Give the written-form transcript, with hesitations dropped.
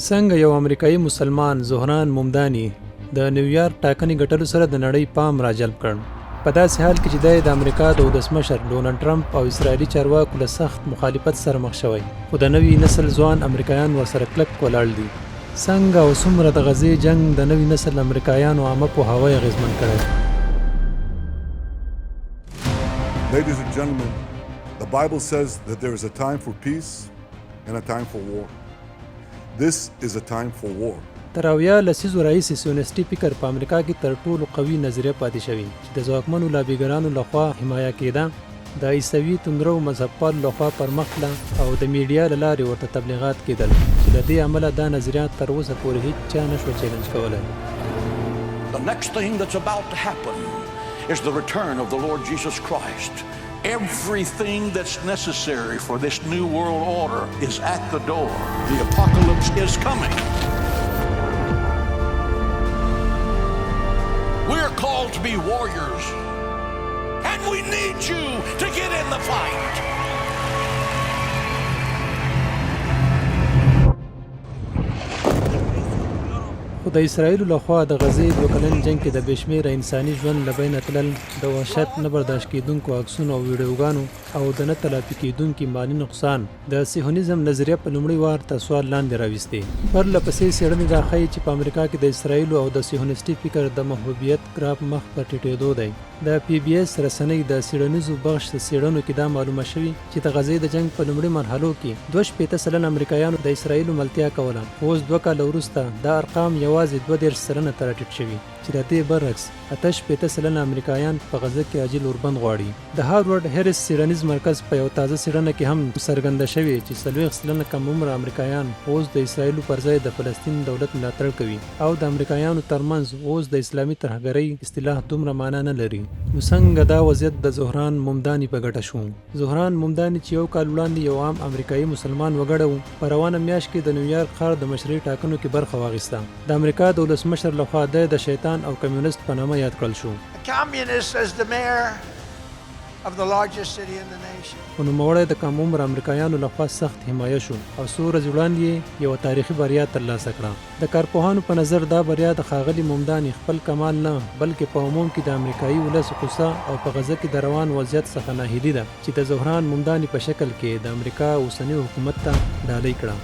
څنګه یو امریکایي مسلمان زهران ممداني د نیویارک ټاکنې ګټلو سره د نړۍ پام راجلب کړ، په داسې حال کې چې د امریکا د ولسمشر ډونالډ ټرمپ او اسرائیلي چارواکو له سخت مخالفت سره مخ شوی، خو د نوي نسل ځوان امریکایان ورسره کلک ولاړ دي. څنګه او څومره د غزې جنگ د نوي نسل امریکایانو عامه پوهاوی اغېزمن کړی. Ladies and gentlemen, the Bible says that there is a time for peace and a time for war. This is a time for war. تر اویا لسیزو راهیسې سیونیستي فکر په امریکا کې تر ټولو قوي نظریه پاتې شوی چې د ځواکمنو لابیګرانو لخوا حمایه کېده، د عیسوي توندرو مذهبپالو لخوا پرمخ تله او د میډیا له لارې ورته تبلیغات کېدل چې له دې امله دا نظریه تر اوسه پورې هیڅ چا نشو چیلنج کولی. The next thing that's about to happen is the return of the Lord Jesus Christ. Everything that's necessary for this new world order is at the door. The apocalypse is coming. We're called to be warriors, and we need you to get in the fight. خو د اسرائیلو لخوا د غزې دوه کلن جنګ کې د بېشمېره انساني ژوند له بینه تلل، د وحشت نه برداشت کېدونکو عکسونو او ویډیوګانو او د نه تلافي کېدونکي مالي نقصان د صهیونیزم نظریه په لومړي وار تر سوال لاندې راوستې. پرله پسې څېړنې دا ښیي چې په امریکا کې د اسرائیلو او د صهیونیستي فکر د محبوبیت ګراف مخ په ټیټېدو دی. د پی بي اس رسنۍ د څېړنیزو بخش د څېړنو کې دا معلومه شوي چې د غزې د جنګ په لومړي مرحلو کې 62% امریکایانو د اسرائیلو ملتیا کوله، خو اوس 2 کاله وروسته دا ارقام یوازې 32% ته راټیټ شوي چې د دې برعکس 68% امریکایان په غزه کې عاجل اوربند غواړي. د هارورډ هریس څېړنیز مرکز په یو تازه څېړنه کې هم څرګنده شوې چې 40% کم عمره امریکایان اوس د اسرائیلو پر ځای د فلسطین دولت ملاتړ کوي او د امریکایانو ترمنځ اوس د اسلامي ترهګرۍ اصطلاح دومره معنا نه لري. نو څنګه دا وضعیت د زهران ممداني په ګټه شو؟ زهران ممداني چې یو کال وړاندې یو عام امریکایي مسلمان وګړی و، په روانه میاشت کې د نیویارک ښار د مشرۍ ټاکنو کې برخه واخیسته. د امریکا د ولسمشر لخوا د شیطان او کمیونست په نامه یاد کړل شو. خو نوموړی د کم عمر امریکایانو لخوا سخت حمایه شو او څو ورځې وړاندې یوه تاریخي بریا ترلاسه کړه. د کارپوهانو په نظر دا بریا د ښاغلي ممداني خپل کمال نه بلکې په عموم کې د امریکایي ولس غوسه او په غزه کې د روان وضعیت څخه ناهیلي ده چې د زهران ممداني په شکل کې د امریکا اوسني حکومت ته ډالۍ کړه.